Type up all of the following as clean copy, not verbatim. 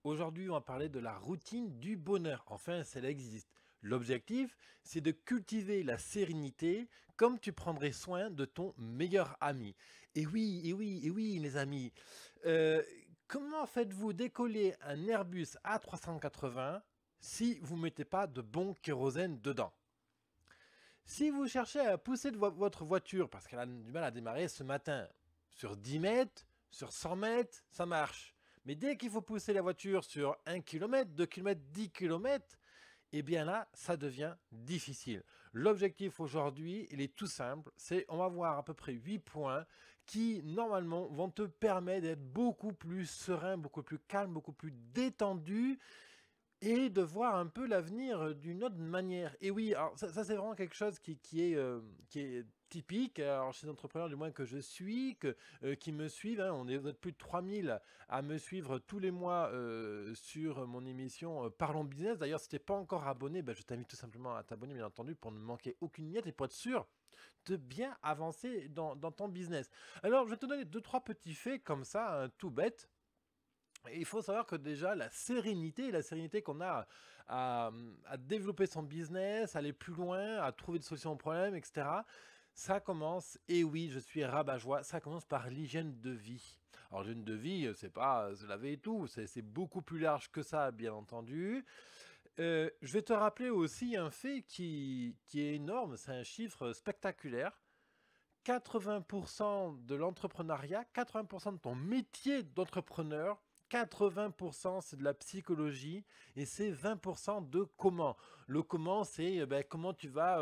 Aujourd'hui, on va parler de la routine du bonheur. Enfin, celle existe. L'objectif, c'est de cultiver la sérénité comme tu prendrais soin de ton meilleur ami. Et oui, et oui, et oui, les amis. Euh, Comment faites-vous décoller un Airbus A380 si vous ne mettez pas de bon kérosène dedans? Si vous cherchez à pousser votre voiture parce qu'elle a du mal à démarrer ce matin, sur 10 mètres, sur 100 mètres, ça marche. Mais dès qu'il faut pousser la voiture sur 1 km, 2 km, 10 km, eh bien là, ça devient difficile. L'objectif aujourd'hui, il est tout simple, c'est on va voir à peu près 8 points qui, normalement, vont te permettre d'être beaucoup plus serein, beaucoup plus calme, beaucoup plus détendu et de voir un peu l'avenir d'une autre manière. Et oui, alors ça c'est vraiment quelque chose qui est typique alors, chez les entrepreneurs, du moins que je suis, qui me suivent. Hein. On est vous êtes plus de 3000 à me suivre tous les mois sur mon émission Parlons Business. D'ailleurs, si tu n'es pas encore abonné, ben, je t'invite tout simplement à t'abonner, bien entendu, pour ne manquer aucune miette et pour être sûr de bien avancer dans ton business. Alors, je vais te donner deux, trois petits faits comme ça, hein, tout bête. Et il faut savoir que déjà la sérénité qu'on a à développer son business, aller plus loin, à trouver des solutions aux problèmes, etc. Ça commence, et oui, je suis rabat-joie, ça commence par l'hygiène de vie. Alors l'hygiène de vie, c'est pas se laver et tout, c'est beaucoup plus large que ça, bien entendu. Je vais te rappeler aussi un fait qui est énorme, c'est un chiffre spectaculaire. 80% de l'entrepreneuriat, 80% de ton métier d'entrepreneur, 80% c'est de la psychologie et c'est 20% de comment. Le comment, c'est ben, comment tu vas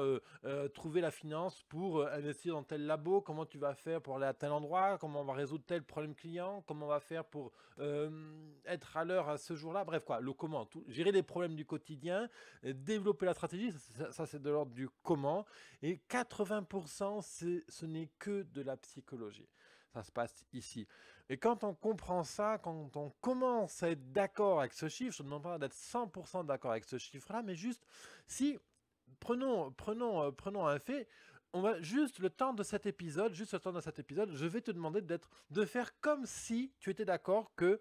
trouver la finance pour investir dans tel labo, comment tu vas faire pour aller à tel endroit, comment on va résoudre tel problème client, comment on va faire pour être à l'heure à ce jour-là. Bref, quoi, le comment. Gérer les problèmes du quotidien, développer la stratégie, ça c'est de l'ordre du comment. Et 80%, ce n'est que de la psychologie. Ça se passe ici. Et quand on comprend ça, quand on commence à être d'accord avec ce chiffre, je ne demande pas d'être 100% d'accord avec ce chiffre-là, mais juste, si, prenons un fait, on va juste le temps de cet épisode, je vais te demander de faire comme si tu étais d'accord que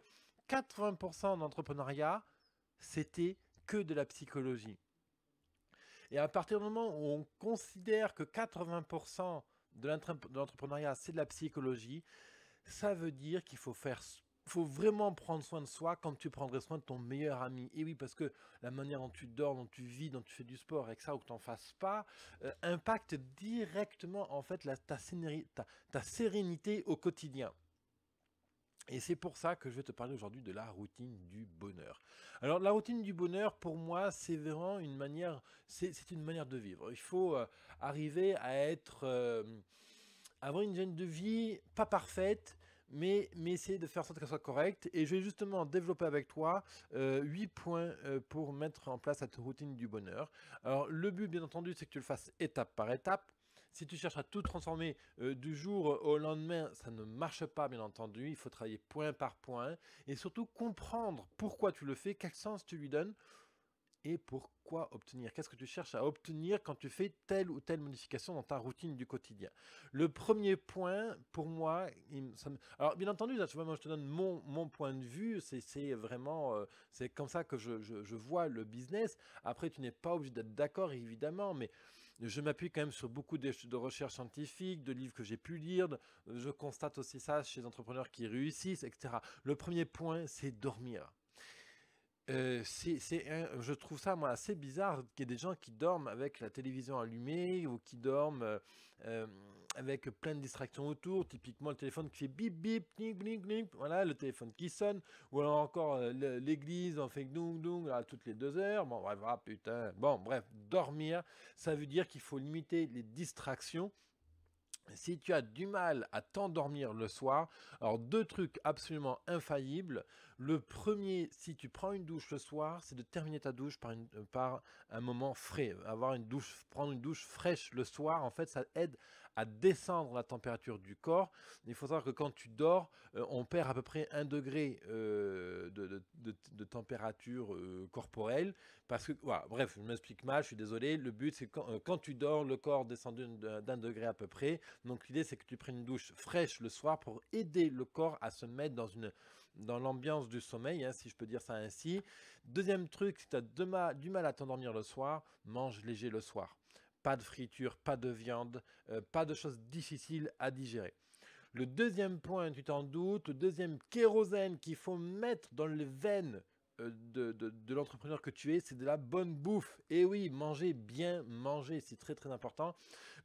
80% d'entrepreneuriat, c'était que de la psychologie. Et à partir du moment où on considère que 80% de l'entrepreneuriat, c'est de la psychologie, ça veut dire qu'il faut vraiment prendre soin de soi comme tu prendrais soin de ton meilleur ami. Et oui, parce que la manière dont tu dors, dont tu vis, dont tu fais du sport, avec ça ou que tu n'en fasses pas, impacte directement en fait ta sérénité au quotidien. Et c'est pour ça que je vais te parler aujourd'hui de la routine du bonheur. Alors la routine du bonheur, pour moi, c'est vraiment c'est une manière de vivre. Il faut arriver à avoir une hygiène de vie pas parfaite, mais essayer de faire en sorte qu'elle soit correcte. Et je vais justement développer avec toi 8 points pour mettre en place cette routine du bonheur. Alors le but, bien entendu, c'est que tu le fasses étape par étape. Si tu cherches à tout transformer du jour au lendemain, ça ne marche pas, bien entendu. Il faut travailler point par point et surtout comprendre pourquoi tu le fais, quel sens tu lui donnes et pourquoi obtenir. Qu'est-ce que tu cherches à obtenir quand tu fais telle ou telle modification dans ta routine du quotidien. Le premier point, pour moi, alors bien entendu, là, tu vois, moi je te donne mon point de vue, c'est vraiment, c'est comme ça que je vois le business. Après, tu n'es pas obligé d'être d'accord, évidemment, mais je m'appuie quand même sur beaucoup de recherches scientifiques, de livres que j'ai pu lire. Je constate aussi ça chez les entrepreneurs qui réussissent, etc. Le premier point, c'est dormir. Je trouve ça moi assez bizarre qu'il y ait des gens qui dorment avec la télévision allumée ou qui dorment euh, avec plein de distractions autour, typiquement le téléphone qui fait bip bip, bling bling bling, voilà le téléphone qui sonne, ou alors encore l'église on fait gnoung gnoung là, toutes les 2 heures, bon bref, ah, putain, bon bref, dormir, ça veut dire qu'il faut limiter les distractions. Si tu as du mal à t'endormir le soir, alors deux trucs absolument infaillibles. Le premier, si tu prends une douche le soir, c'est de terminer ta douche par un moment frais. Prendre une douche fraîche le soir, en fait, ça aide à descendre la température du corps. Il faut savoir que quand tu dors, on perd à peu près 1 degré de température corporelle. Parce que, voilà, bref, je m'explique mal, je suis désolé. Le but, c'est quand tu dors, le corps descend d'un degré à peu près. Donc l'idée, c'est que tu prennes une douche fraîche le soir pour aider le corps à se mettre dans l'ambiance du sommeil, hein, si je peux dire ça ainsi. Deuxième truc, si tu as du mal à t'endormir le soir, mange léger le soir. Pas de friture, pas de viande, pas de choses difficiles à digérer. Le deuxième point, tu t'en doutes, le deuxième kérosène qu'il faut mettre dans les veines de l'entrepreneur que tu es, c'est de la bonne bouffe. Et oui, manger, bien manger, c'est très très important.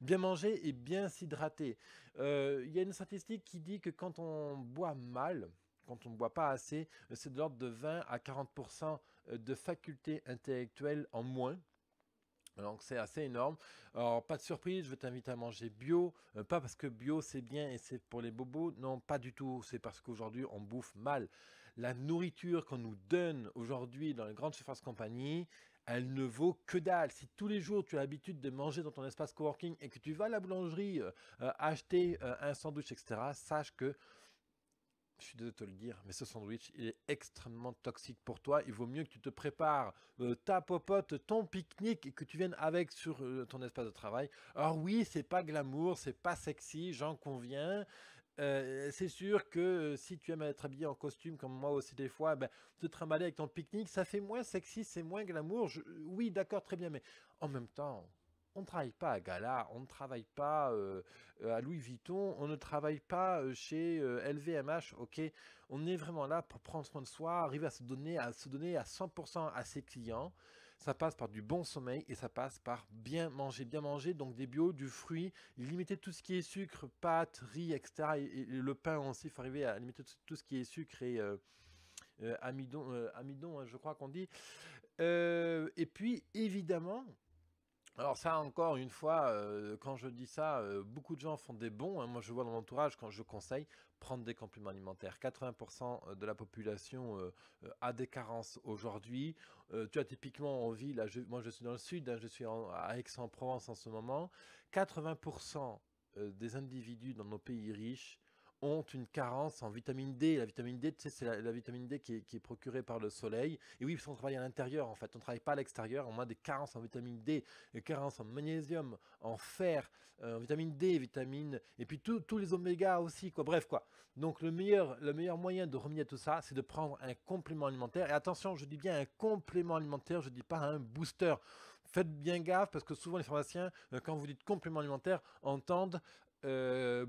Bien manger et bien s'hydrater. Il y a une statistique qui dit que quand on boit mal, quand on ne boit pas assez, c'est de l'ordre de 20 à 40% de facultés intellectuelles en moins. Donc c'est assez énorme. Alors pas de surprise, je vais t'inviter à manger bio. Pas parce que bio c'est bien et c'est pour les bobos. Non, pas du tout. C'est parce qu'aujourd'hui on bouffe mal. La nourriture qu'on nous donne aujourd'hui dans les grandes surfaces compagnies, elle ne vaut que dalle. Si tous les jours tu as l'habitude de manger dans ton espace coworking et que tu vas à la boulangerie acheter un sandwich, etc., sache que je suis désolé de te le dire, mais ce sandwich, il est extrêmement toxique pour toi. Il vaut mieux que tu te prépares ta popote, ton pique-nique et que tu viennes avec sur ton espace de travail. Alors oui, c'est pas glamour, c'est pas sexy, j'en conviens. C'est sûr que si tu aimes être habillé en costume comme moi aussi des fois, ben, te trimballer avec ton pique-nique, ça fait moins sexy, c'est moins glamour. Oui, d'accord, très bien, mais en même temps, on ne travaille pas à Gala, on ne travaille pas à Louis Vuitton, on ne travaille pas chez LVMH, ok? On est vraiment là pour prendre soin de soi, arriver à se donner à 100% à ses clients. Ça passe par du bon sommeil et ça passe par bien manger, donc des bio, du fruit, limiter tout ce qui est sucre, pâtes, riz, etc. Et le pain aussi, il faut arriver à limiter tout ce qui est sucre et amidon, hein, je crois qu'on dit. Et puis, évidemment, alors ça encore une fois, quand je dis ça, beaucoup de gens font des bons, hein. Moi je vois dans mon entourage quand je conseille prendre des compléments alimentaires. 80% de la population a des carences aujourd'hui. Tu as typiquement en ville, là, moi je suis dans le sud, hein, je suis à Aix-en-Provence en ce moment. 80% des individus dans nos pays riches ont une carence en vitamine D. La vitamine D, tu sais, c'est la vitamine D qui est procurée par le soleil. Et oui, parce qu'on travaille à l'intérieur, en fait. On ne travaille pas à l'extérieur. On a des carences en vitamine D, des carences en magnésium, en fer, en vitamine D, vitamine... Et puis tous les oméga aussi, quoi. Bref, quoi. Donc, le meilleur moyen de remédier à tout ça, c'est de prendre un complément alimentaire. Et attention, je dis bien un complément alimentaire, je ne dis pas un booster. Faites bien gaffe, parce que souvent les pharmaciens, quand vous dites complément alimentaire, entendent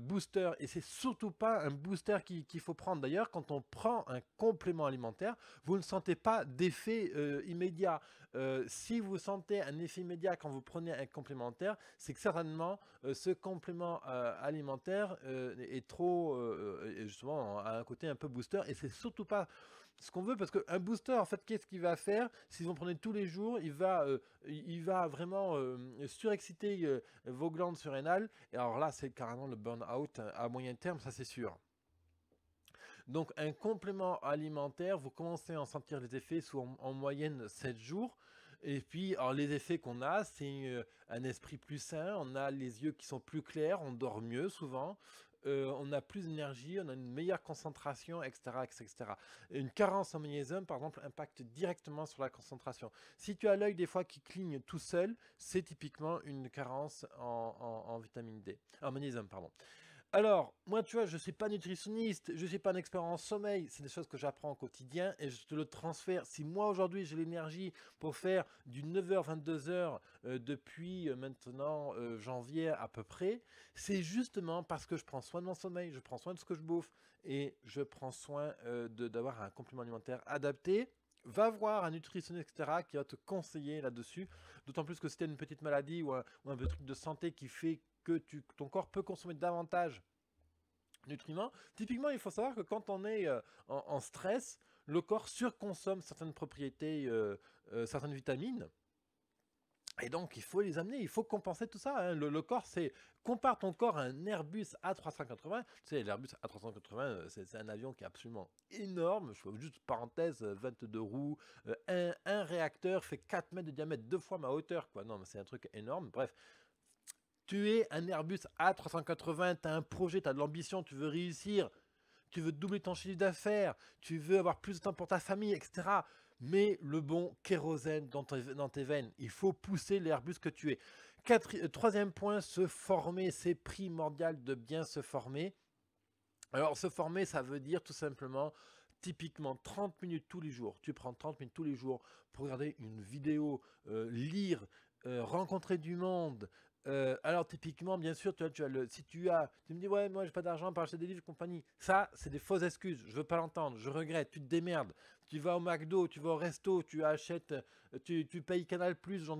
booster, et c'est surtout pas un booster qu'il faut prendre. D'ailleurs, quand on prend un complément alimentaire, vous ne sentez pas d'effet immédiat. Si vous sentez un effet immédiat quand vous prenez un complémentaire, c'est que certainement ce complément alimentaire est trop, justement, a un côté un peu booster, et c'est surtout pas ce qu'on veut, parce qu'un booster, en fait, qu'est-ce qu'il va faire? Si vous en prenez tous les jours, il va vraiment surexciter vos glandes surrénales. Et alors là, c'est carrément le burn-out à moyen terme, ça c'est sûr. Donc un complément alimentaire, vous commencez à en sentir les effets sous en moyenne 7 jours. Et puis, alors les effets qu'on a, c'est un esprit plus sain, on a les yeux qui sont plus clairs, on dort mieux souvent, on a plus d'énergie, on a une meilleure concentration, etc., etc. Une carence en magnésium, par exemple, impacte directement sur la concentration. Si tu as l'œil des fois qui cligne tout seul, c'est typiquement une carence en vitamine D, en magnésium, pardon. Alors, moi, tu vois, je ne suis pas nutritionniste, je ne suis pas un expert en sommeil, c'est des choses que j'apprends au quotidien et je te le transfère. Si moi, aujourd'hui, j'ai l'énergie pour faire du 9h, 22h depuis maintenant janvier à peu près, c'est justement parce que je prends soin de mon sommeil, je prends soin de ce que je bouffe et je prends soin d'avoir un complément alimentaire adapté. Va voir un nutritionniste, etc., qui va te conseiller là-dessus. D'autant plus que si tu as une petite maladie ou un petit truc de santé qui fait que ton corps peut consommer davantage de nutriments. Typiquement, il faut savoir que quand on est en stress, le corps surconsomme certaines propriétés, certaines vitamines. Et donc, il faut les amener, il faut compenser tout ça, hein. Le corps, compare ton corps à un Airbus A380. Tu sais, l'Airbus A380, c'est un avion qui est absolument énorme. Je fais juste parenthèse, 22 roues, un réacteur fait 4 mètres de diamètre, 2 fois ma hauteur, quoi. Non, mais c'est un truc énorme. Bref, tu es un Airbus A380, tu as un projet, tu as de l'ambition, tu veux réussir, tu veux doubler ton chiffre d'affaires, tu veux avoir plus de temps pour ta famille, etc. Mais le bon kérosène dans tes veines, il faut pousser l'Airbus que tu es. Troisième point, se former, c'est primordial de bien se former. Alors se former, ça veut dire tout simplement typiquement 30 minutes tous les jours, tu prends 30 minutes tous les jours pour regarder une vidéo, lire, rencontrer du monde. Alors typiquement, bien sûr, tu as si tu me dis ouais, moi j'ai pas d'argent pour acheter des livres et compagnie. Ça, c'est des fausses excuses. Je veux pas l'entendre. Je regrette. Tu te démerdes. Tu vas au McDo, tu vas au resto, tu achètes, tu payes Canal+, ce genre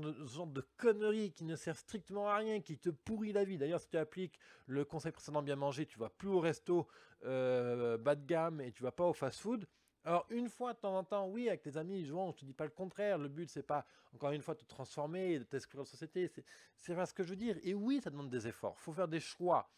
de conneries qui ne servent strictement à rien, qui te pourrit la vie. D'ailleurs, si tu appliques le conseil précédent bien manger, tu vas plus au resto bas de gamme et tu vas pas au fast-food. Alors une fois de temps en temps, oui, avec tes amis, je te dis pas le contraire. Le but c'est pas encore une fois de te transformer, de t'exclure de la société. C'est pas ce que je veux dire. Et oui, ça demande des efforts. Il faut faire des choix.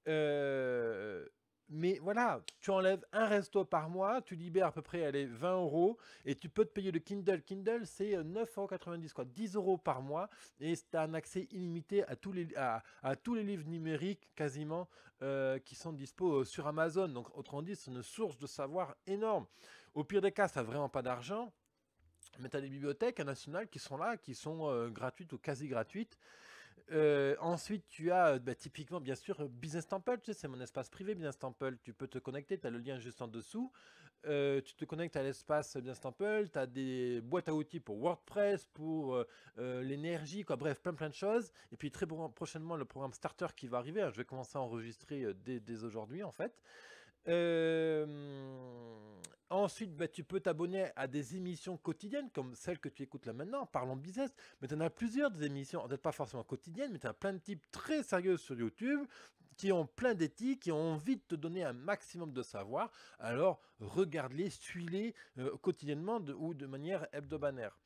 Euh, mais voilà, tu enlèves un resto par mois, tu libères à peu près allez, 20 euros et tu peux te payer le Kindle. Kindle, c'est 9,90 €, quoi, 10 euros par mois et tu as un accès illimité à tous les livres numériques quasiment qui sont dispo sur Amazon. Donc, autrement dit, c'est une source de savoir énorme. Au pire des cas, tu n'as vraiment pas d'argent, mais tu as des bibliothèques nationales qui sont là, qui sont gratuites ou quasi gratuites. Ensuite, tu as typiquement, bien sûr, Business Temple. Tu sais, c'est mon espace privé, Business Temple. Tu peux te connecter, tu as le lien juste en dessous. Tu te connectes à l'espace Business Temple. Tu as des boîtes à outils pour WordPress, pour l'énergie, quoi. Bref, plein de choses. Et puis, très prochainement, le programme Starter qui va arriver. Je vais commencer à enregistrer dès aujourd'hui, en fait. Euh, Ensuite, tu peux t'abonner à des émissions quotidiennes comme celle que tu écoutes là maintenant, Parlons Business. Mais tu en as plusieurs des émissions, peut-être pas forcément quotidiennes, mais tu as plein de types très sérieux sur YouTube qui ont plein d'éthique, qui ont envie de te donner un maximum de savoir. Alors, regarde-les, suis-les quotidiennement ou de manière hebdomadaire.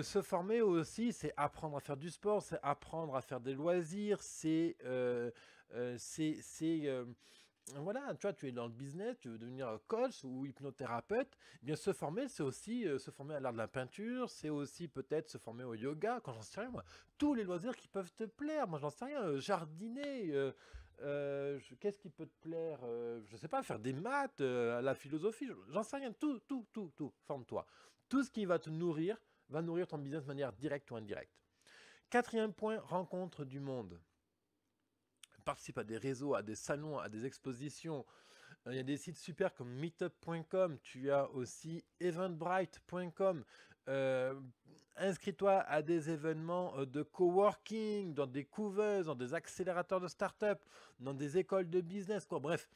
Se former aussi, c'est apprendre à faire du sport, c'est apprendre à faire des loisirs, voilà, tu vois, tu es dans le business, tu veux devenir coach ou hypnothérapeute, eh bien se former, c'est aussi se former à l'art de la peinture, c'est aussi peut-être se former au yoga, quand j'en sais rien, moi. Tous les loisirs qui peuvent te plaire, moi j'en sais rien, jardiner, qu'est-ce qui peut te plaire, je sais pas, faire des maths, la philosophie, j'en sais rien, tout, forme-toi. Tout ce qui va te nourrir, va nourrir ton business de manière directe ou indirecte. Quatrième point, rencontre du monde. Participe à des réseaux, à des salons, à des expositions. Il y a des sites super comme meetup.com, tu as aussi eventbrite.com. Euh, Inscris-toi à des événements de coworking, dans des couveuses, dans des accélérateurs de start-up, dans des écoles de business, quoi. Bref,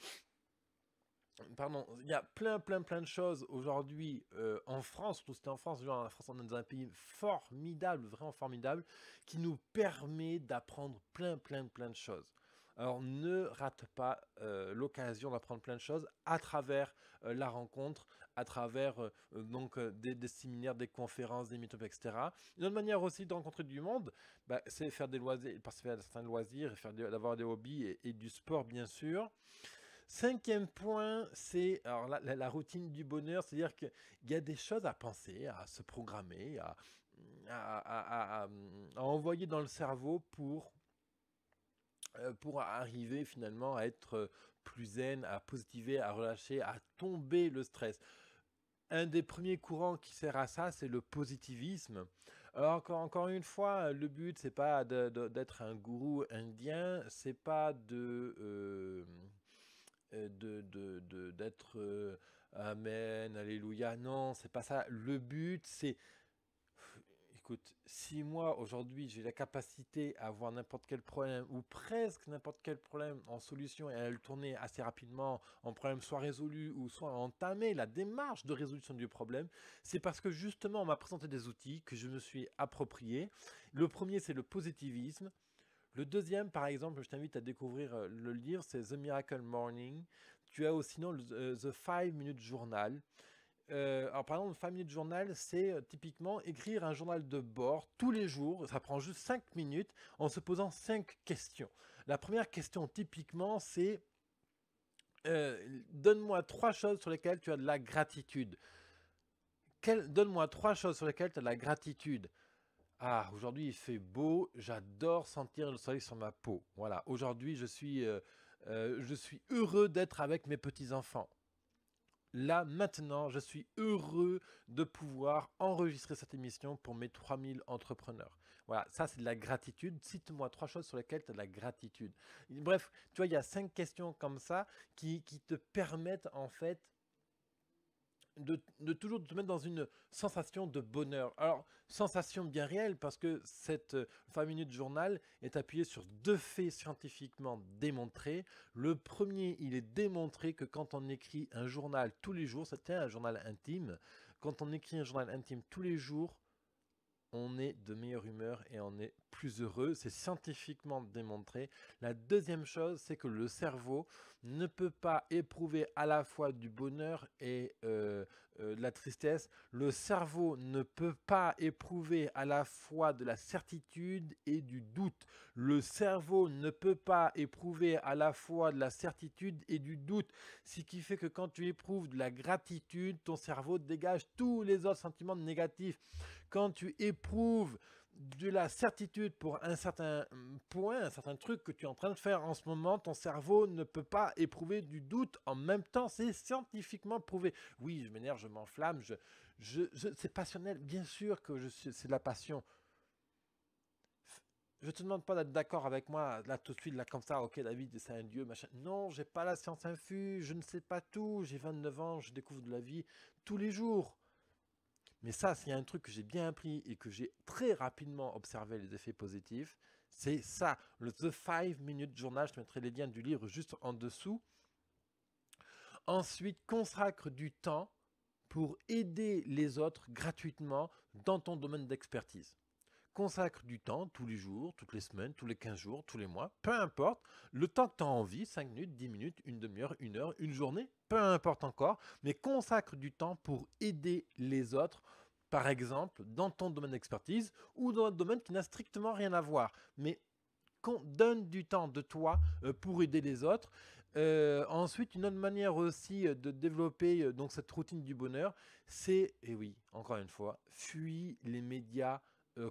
pardon, il y a plein de choses aujourd'hui en France, surtout c'était en France, genre la France on est dans un pays formidable, vraiment formidable, qui nous permet d'apprendre plein de choses. Alors ne rate pas l'occasion d'apprendre plein de choses à travers la rencontre, à travers des séminaires, des conférences, des meet-ups, etc. Une autre manière aussi de rencontrer du monde, c'est faire des loisirs, participer à certains loisirs, d'avoir des hobbies et du sport bien sûr. Cinquième point, c'est alors la routine du bonheur, c'est-à-dire qu'il y a des choses à penser, à se programmer, à envoyer dans le cerveau pour arriver finalement à être plus zen, à positiver, à relâcher, à tomber le stress. Un des premiers courants qui sert à ça, c'est le positivisme. Alors encore une fois, le but, c'est pas d'être un gourou indien, c'est pas d'être Amen, Alléluia. Non, c'est pas ça. Le but, c'est, écoute, si moi aujourd'hui j'ai la capacité à avoir n'importe quel problème ou presque n'importe quel problème en solution et à le tourner assez rapidement en problème soit résolu ou soit entamer la démarche de résolution du problème, c'est parce que justement on m'a présenté des outils que je me suis appropriés. Le premier, c'est le positivisme. Le deuxième, par exemple, je t'invite à découvrir le livre, c'est The Miracle Morning. Tu as aussi sinon The 5 Minute Journal. Alors par exemple, le 5 Minute Journal, c'est typiquement écrire un journal de bord tous les jours. Ça prend juste 5 minutes en se posant 5 questions. La première question typiquement, c'est donne-moi 3 choses sur lesquelles tu as de la gratitude. Donne-moi 3 choses sur lesquelles tu as de la gratitude. Ah, aujourd'hui il fait beau, j'adore sentir le soleil sur ma peau. Voilà, aujourd'hui je suis heureux d'être avec mes petits-enfants. Là, maintenant, je suis heureux de pouvoir enregistrer cette émission pour mes 3000 entrepreneurs. Voilà, ça c'est de la gratitude. Cite-moi 3 choses sur lesquelles tu as de la gratitude. Bref, tu vois, il y a 5 questions comme ça qui te permettent en fait de toujours te mettre dans une sensation de bonheur. Alors, sensation bien réelle, parce que cette 5 minutes journal est appuyée sur deux faits scientifiquement démontrés. Le premier, il est démontré que quand on écrit un journal tous les jours, c'était un journal intime, quand on écrit un journal intime tous les jours, on est de meilleure humeur et on est plus heureux. C'est scientifiquement démontré. La deuxième chose, c'est que le cerveau ne peut pas éprouver à la fois du bonheur et de la tristesse. Le cerveau ne peut pas éprouver à la fois de la certitude et du doute. Le cerveau ne peut pas éprouver à la fois de la certitude et du doute. Ce qui fait que quand tu éprouves de la gratitude, ton cerveau dégage tous les autres sentiments négatifs. Quand tu éprouves de la certitude pour un certain point, un certain truc que tu es en train de faire en ce moment, ton cerveau ne peut pas éprouver du doute en même temps. C'est scientifiquement prouvé. Oui, je m'énerve, je m'enflamme, c'est passionnel. Bien sûr que c'est de la passion. Je te demande pas d'être d'accord avec moi là tout de suite, là comme ça, ok David, c'est un dieu, machin. Non, j'ai pas la science infuse, je ne sais pas tout, j'ai 29 ans, je découvre de la vie tous les jours. Mais ça, s'il y a un truc que j'ai bien appris et que j'ai très rapidement observé les effets positifs, c'est ça, le The 5 Minute Journal. Je te mettrai les liens du livre juste en dessous. Ensuite, consacre du temps pour aider les autres gratuitement dans ton domaine d'expertise. Consacre du temps tous les jours, toutes les semaines, tous les 15 jours, tous les mois, peu importe, le temps que tu as envie, 5 minutes, 10 minutes, une demi-heure, une heure, une journée, peu importe encore, mais consacre du temps pour aider les autres, par exemple, dans ton domaine d'expertise ou dans un domaine qui n'a strictement rien à voir. Mais donne du temps de toi pour aider les autres. Ensuite, une autre manière aussi de développer donc cette routine du bonheur, c'est, et oui, encore une fois, fuis les médias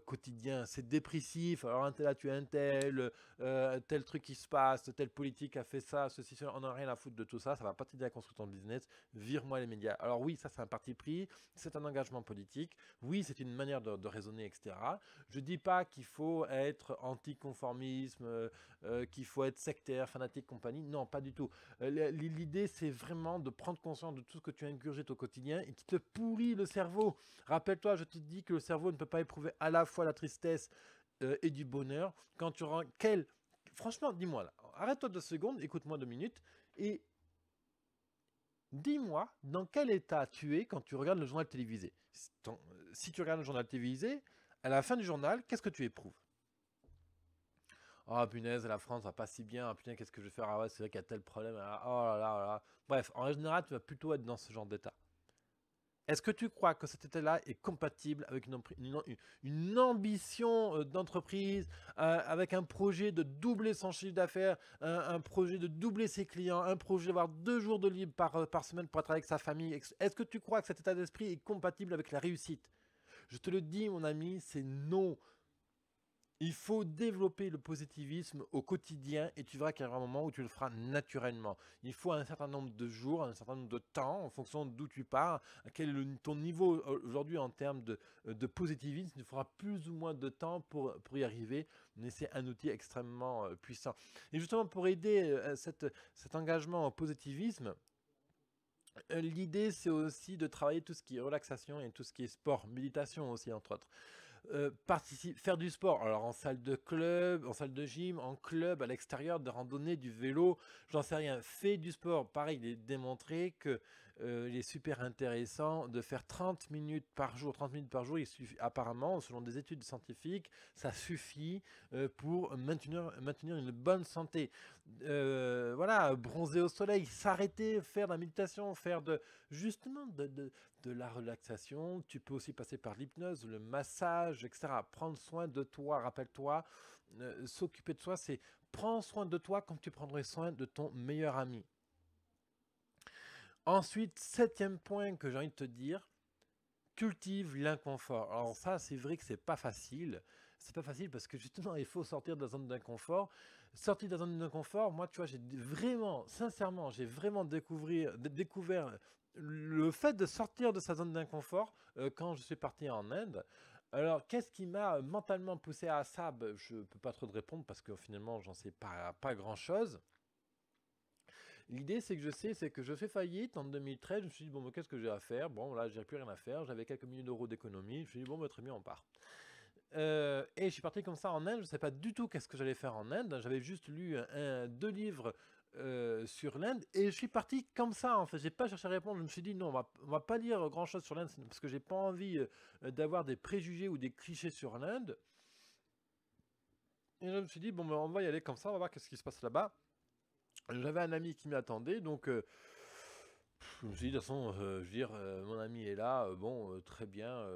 quotidiens. C'est dépressif. Alors un tel a tué un tel, tel truc qui se passe, telle politique a fait ça, ceci, cela. On n'a rien à foutre de tout ça. Ça va pas t'aider à construire ton business. Vire-moi les médias. Alors oui, ça c'est un parti pris, c'est un engagement politique. Oui, c'est une manière de raisonner, etc. Je dis pas qu'il faut être anticonformisme, qu'il faut être sectaire, fanatique, compagnie. Non, pas du tout. L'idée, c'est vraiment de prendre conscience de tout ce que tu ingurgites au quotidien et qui te pourrit le cerveau. Rappelle-toi, je te dis que le cerveau ne peut pas éprouver à la fois la tristesse et du bonheur. Quand tu rends franchement, dis-moi là, arrête-toi 2 secondes, écoute-moi 2 minutes et dis-moi dans quel état tu es quand tu regardes le journal télévisé. Si tu regardes le journal télévisé, à la fin du journal, qu'est-ce que tu éprouves? Oh punaise, la France va pas si bien. Ah, putain, qu'est-ce que je vais faire? Ah ouais, c'est vrai qu'il y a tel problème. Ah, oh là là là. Bref, en général, tu vas plutôt être dans ce genre d'état. Est-ce que tu crois que cet état-là est compatible avec une ambition d'entreprise, avec un projet de doubler son chiffre d'affaires, un projet de doubler ses clients, un projet d'avoir 2 jours de libre par semaine pour être avec sa famille? Est-ce que tu crois que cet état d'esprit est compatible avec la réussite? Je te le dis, mon ami, c'est non. Il faut développer le positivisme au quotidien et tu verras qu'il y aura un moment où tu le feras naturellement. Il faut un certain nombre de jours, un certain nombre de temps en fonction d'où tu pars, quel est ton niveau aujourd'hui en termes de positivisme. Il faudra plus ou moins de temps pour y arriver, mais c'est un outil extrêmement puissant. Et justement pour aider cet engagement au positivisme, l'idée c'est aussi de travailler tout ce qui est relaxation et tout ce qui est sport, méditation aussi entre autres. Faire du sport, alors en salle de club, en salle de gym, en club, à l'extérieur, de randonnée, du vélo, j'en sais rien. Fais du sport. Pareil, il est démontré que il est super intéressant de faire 30 minutes par jour. 30 minutes par jour, il suffit, apparemment, selon des études scientifiques, ça suffit pour maintenir une bonne santé. Voilà, bronzer au soleil, s'arrêter, faire de la méditation, faire justement de la relaxation. Tu peux aussi passer par l'hypnose, le massage, etc. Prendre soin de toi, rappelle-toi, s'occuper de soi, c'est prendre soin de toi comme tu prendrais soin de ton meilleur ami. Ensuite, 7e point que j'ai envie de te dire, cultive l'inconfort. Alors ça, c'est vrai que c'est pas facile. C'est pas facile parce que justement, il faut sortir de la zone d'inconfort. Sortir de la zone d'inconfort, moi, tu vois, j'ai vraiment, sincèrement, j'ai vraiment découvert le fait de sortir de sa zone d'inconfort quand je suis parti en Inde. Alors, qu'est-ce qui m'a mentalement poussé à ça? Je peux pas trop te répondre parce que finalement, j'en sais pas grand-chose. L'idée, c'est que je fais faillite en 2013. Je me suis dit, bon, mais qu'est-ce que j'ai à faire? Bon, là, j'ai plus rien à faire. J'avais quelques milliers d'euros d'économie. Je me suis dit, bon, bah, très bien, on part. Et je suis parti comme ça en Inde. Je ne savais pas du tout qu'est-ce que j'allais faire en Inde. J'avais juste lu deux livres sur l'Inde et je suis parti comme ça. En fait, j'ai pas cherché à répondre. Je me suis dit non, on va pas lire grand chose sur l'Inde parce que j'ai pas envie d'avoir des préjugés ou des clichés sur l'Inde. Et je me suis dit bon, ben, on va y aller comme ça. On va voir qu'est-ce qui se passe là-bas. J'avais un ami qui m'attendait, donc je me suis dit, de toute façon, je veux dire, mon ami est là, bon, très bien,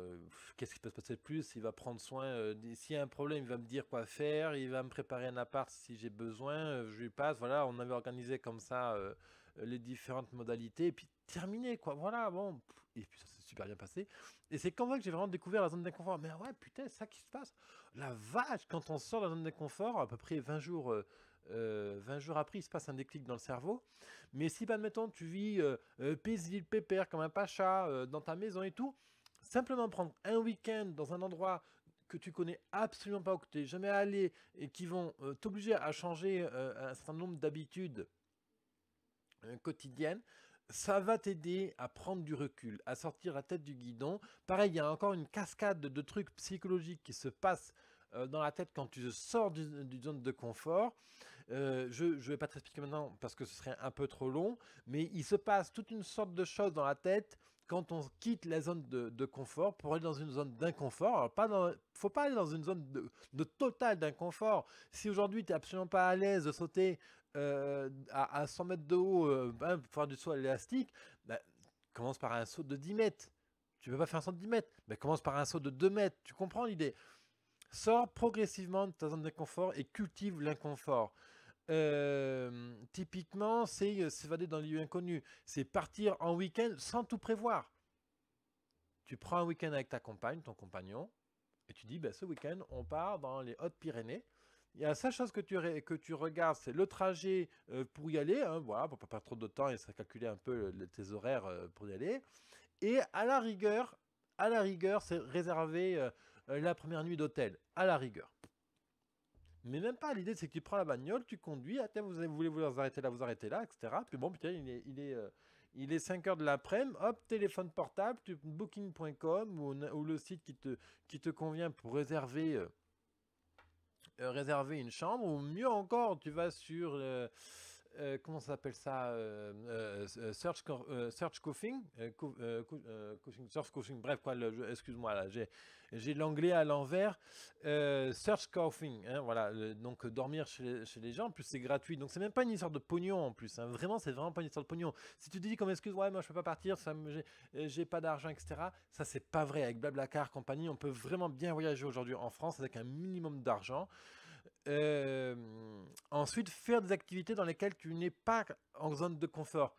qu'est-ce qui peut se passer de plus? Il va prendre soin, s'il y a un problème, il va me dire quoi faire, il va me préparer un appart si j'ai besoin, je lui passe, voilà, on avait organisé comme ça les différentes modalités, et puis terminé, quoi, voilà, bon, et puis ça s'est super bien passé. Et c'est comme ça que j'ai vraiment découvert la zone d'inconfort. Mais ouais, putain, c'est ça qui se passe. La vache, quand on sort de la zone d'inconfort, à peu près 20 jours après, il se passe un déclic dans le cerveau. Mais si, admettons, tu vis paisible, pépère, comme un pacha, dans ta maison et tout, simplement prendre un week-end dans un endroit que tu connais absolument pas, que tu n'es jamais allé, et qui vont t'obliger à changer un certain nombre d'habitudes quotidiennes, ça va t'aider à prendre du recul, à sortir la tête du guidon. Pareil, il y a encore une cascade de trucs psychologiques qui se passent dans la tête quand tu sors du zone de confort. Je ne vais pas te expliquer maintenant parce que ce serait un peu trop long, mais il se passe toute une sorte de choses dans la tête quand on quitte la zone de confort pour aller dans une zone d'inconfort. Il ne faut pas aller dans une zone de total d'inconfort. Si aujourd'hui tu n'es absolument pas à l'aise de sauter à 100 mètres de haut pour faire du saut à l'élastique, bah, commence par un saut de 10 mètres. Tu ne peux pas faire un saut de 10 mètres, mais commence par un saut de 2 mètres. Tu comprends l'idée? Sors progressivement de ta zone d'inconfort et cultive l'inconfort. Typiquement, c'est s'évader dans les lieux inconnus. C'est partir en week-end sans tout prévoir. Tu prends un week-end avec ta compagne, ton compagnon, et tu dis, bah, ce week-end, on part dans les Hautes-Pyrénées. Il y a la seule chose que tu regardes, c'est le trajet pour y aller, hein, voilà, pour pas perdre trop de temps et ça calculer un peu tes horaires pour y aller. Et à la rigueur, c'est réserver la première nuit d'hôtel, à la rigueur. Mais même pas, l'idée c'est que tu prends la bagnole, tu conduis, ah, tiens, vous voulez vous arrêter là, etc. Puis bon, putain, il est 5 heures de l'après-midi, hop, téléphone portable, booking.com ou le site qui te convient pour réserver une chambre, ou mieux encore, tu vas sur comment ça s'appelle ça Search Coughing, Search Coughing, bref, quoi, excuse-moi, là, j'ai l'anglais à l'envers. Search Coughing, hein, voilà, donc dormir chez les gens, en plus c'est gratuit, donc c'est même pas une histoire de pognon en plus, hein, vraiment, c'est vraiment pas une histoire de pognon. Si tu te dis comme excuse, ouais, moi je peux pas partir, j'ai pas d'argent, etc., ça c'est pas vrai. Avec Blablacar, compagnie, on peut vraiment bien voyager aujourd'hui en France avec un minimum d'argent. Euh, Ensuite, faire des activités dans lesquelles tu n'es pas en zone de confort.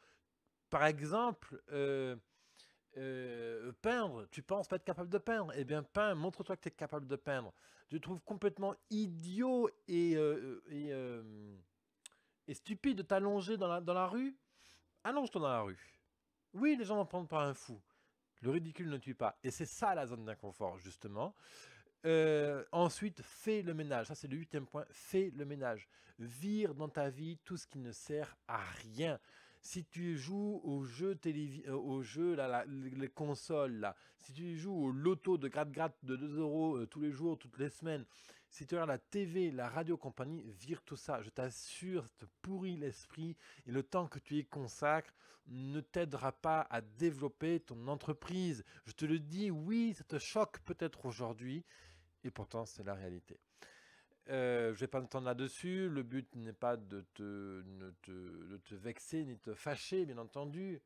Par exemple, peindre. Tu penses pas être capable de peindre? Eh bien, peins, montre-toi que tu es capable de peindre. Je trouve complètement idiot et stupide de t'allonger dans la rue. Allonge-toi dans la rue. Oui, les gens vont prendre pour un fou. Le ridicule ne tue pas. Et c'est ça la zone d'inconfort, justement. Ensuite, fais le ménage. Ça, c'est le 8e point. Fais le ménage. Vire dans ta vie tout ce qui ne sert à rien. Si tu joues aux jeux, là, les consoles, là, si tu joues au loto de gratte-gratte de 2 euros tous les jours, toutes les semaines, si tu regardes la TV, la radio, compagnie, vire tout ça. Je t'assure, ça te pourrit l'esprit et le temps que tu y consacres ne t'aidera pas à développer ton entreprise. Je te le dis, oui, ça te choque peut-être aujourd'hui, et pourtant, c'est la réalité. Je ne vais pas m'entendre là-dessus. Le but n'est pas de te vexer ni de te fâcher, bien entendu.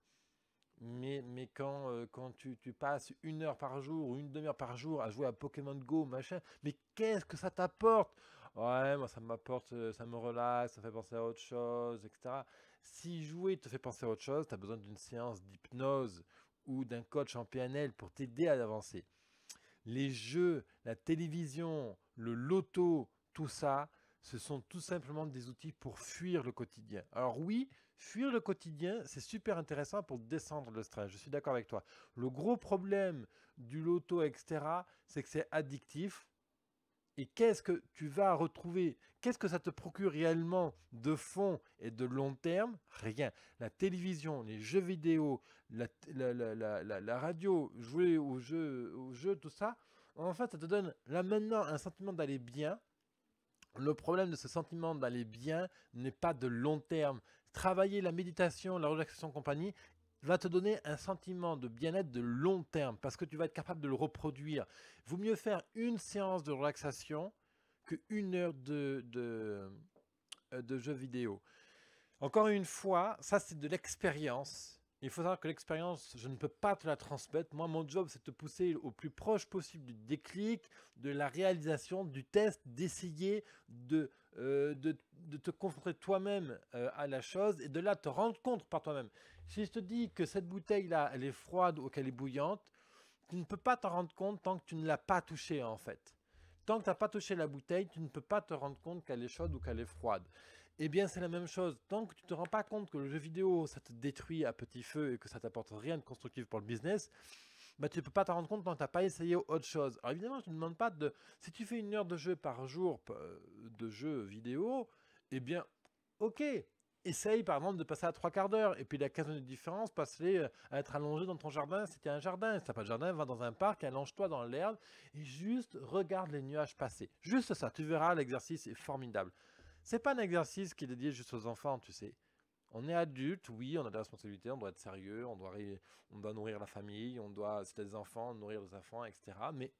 Mais quand tu passes 1 heure par jour ou une demi-heure par jour à jouer à Pokémon Go, machin, mais qu'est-ce que ça t'apporte? Ouais, moi ça m'apporte, ça me relaxe, ça fait penser à autre chose, etc. Si jouer te fait penser à autre chose, tu as besoin d'une séance d'hypnose ou d'un coach en PNL pour t'aider à avancer. Les jeux, la télévision, le loto, tout ça, ce sont tout simplement des outils pour fuir le quotidien. Alors oui, fuir le quotidien, c'est super intéressant pour descendre le stress. Je suis d'accord avec toi. Le gros problème du loto, etc., c'est que c'est addictif. Et qu'est-ce que tu vas retrouver? Qu'est-ce que ça te procure réellement de fond et de long terme? Rien. La télévision, les jeux vidéo, la radio, jouer aux jeux, tout ça, en fait, ça te donne là maintenant un sentiment d'aller bien. Le problème de ce sentiment d'aller bien n'est pas de long terme. Travailler la méditation, la relaxation, compagnie, va te donner un sentiment de bien-être de long terme parce que tu vas être capable de le reproduire. Il vaut mieux faire une séance de relaxation qu'une heure de jeux vidéo. Encore une fois, ça c'est de l'expérience. Il faut savoir que l'expérience, je ne peux pas te la transmettre. Moi, mon job, c'est de te pousser au plus proche possible du déclic, de la réalisation, du test, d'essayer de te confronter toi-même à la chose et de là te rendre compte par toi-même. Si je te dis que cette bouteille-là, elle est froide ou qu'elle est bouillante, tu ne peux pas t'en rendre compte tant que tu ne l'as pas touchée en fait. Tant que tu n'as pas touché la bouteille, tu ne peux pas te rendre compte qu'elle est chaude ou qu'elle est froide. Eh bien, c'est la même chose. Tant que tu ne te rends pas compte que le jeu vidéo, ça te détruit à petit feu et que ça t'apporte rien de constructif pour le business, bah, tu ne peux pas t'en rendre compte tant que tu n'as pas essayé autre chose. Alors évidemment, je ne demande pas de... Si tu fais une heure de jeu par jour de jeu vidéo, eh bien, ok. Essaye par exemple de passer à 3 quarts d'heure. Et puis la 15 minutes de différence, passe-les à être allongé dans ton jardin si tu as un jardin. Si tu n'as pas de jardin, va dans un parc, allonge-toi dans l'herbe et juste regarde les nuages passer. Juste ça, tu verras, l'exercice est formidable. C'est pas un exercice qui est dédié juste aux enfants, tu sais. On est adulte, oui, on a des responsabilités, on doit être sérieux, on doit nourrir la famille, on doit, si tu as des enfants, nourrir les enfants, etc. Mais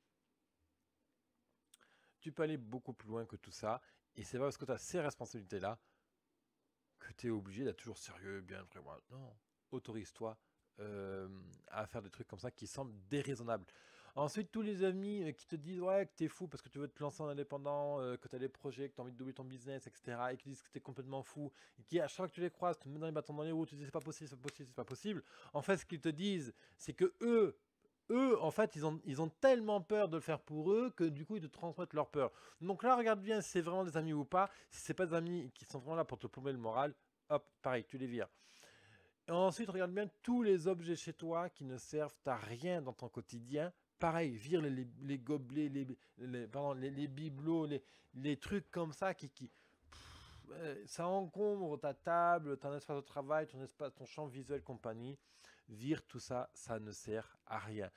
tu peux aller beaucoup plus loin que tout ça. Et c'est pas parce que tu as ces responsabilités-là que tu es obligé d'être toujours sérieux, bien vraiment. Non, autorise-toi à faire des trucs comme ça qui semblent déraisonnables. Ensuite, tous les amis qui te disent ouais que t'es fou parce que tu veux te lancer en indépendant, que tu as des projets, que tu as envie de doubler ton business, etc. Et qui disent que tu es complètement fou, et qui à chaque fois que tu les croises, te mettent dans les bâtons dans les roues, tu dis c'est pas possible, c'est pas possible, c'est pas possible. En fait, ce qu'ils te disent, c'est que eux, en fait, ils ont tellement peur de le faire pour eux que du coup, ils te transmettent leur peur. Donc là, regarde bien si c'est vraiment des amis ou pas. Si c'est pas des amis qui sont vraiment là pour te plomber le moral, hop, pareil, tu les vires. Et ensuite, regarde bien tous les objets chez toi qui ne servent à rien dans ton quotidien. Pareil, vire les gobelets, les bibelots, les trucs comme ça ça encombre ta table, ton espace de travail, ton champ visuel, compagnie. Vire tout ça, ça ne sert à rien.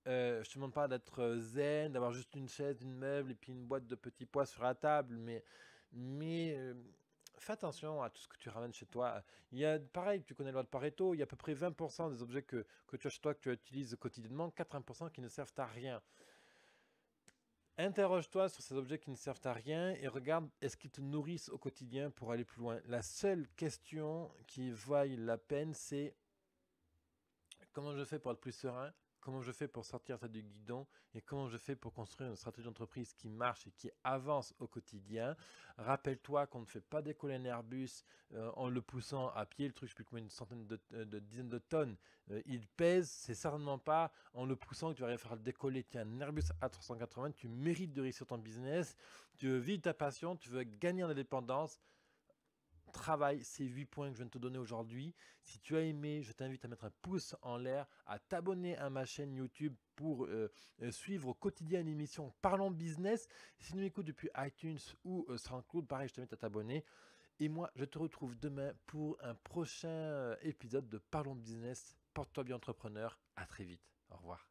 Je te demande pas d'être zen, d'avoir juste une chaise, une meuble et puis une boîte de petits pois sur la table, mais fais attention à tout ce que tu ramènes chez toi. Il y a, pareil, tu connais la loi de Pareto, il y a à peu près 20% des objets que tu as chez toi, que tu utilises quotidiennement, 80% qui ne servent à rien. Interroge-toi sur ces objets qui ne servent à rien et regarde est-ce qu'ils te nourrissent au quotidien pour aller plus loin. La seule question qui vaille la peine, c'est comment je fais pour être plus serein, comment je fais pour sortir ça du guidon et comment je fais pour construire une stratégie d'entreprise qui marche et qui avance au quotidien. Rappelle-toi qu'on ne fait pas décoller un Airbus en le poussant à pied, le truc je sais plus combien, une centaine de dizaines de tonnes. Il pèse, c'est certainement pas en le poussant que tu vas faire le décoller. Tu as un Airbus A380, tu mérites de réussir ton business, tu veux vivre ta passion, tu veux gagner en indépendance. Travaille ces 8 points que je viens de te donner aujourd'hui. Si tu as aimé, je t'invite à mettre un pouce en l'air, à t'abonner à ma chaîne YouTube pour suivre au quotidien l'émission Parlons Business. Si tu m'écoutes depuis iTunes ou SoundCloud, pareil, je t'invite à t'abonner. Et moi, je te retrouve demain pour un prochain épisode de Parlons Business. Porte-toi bien entrepreneur. À très vite. Au revoir.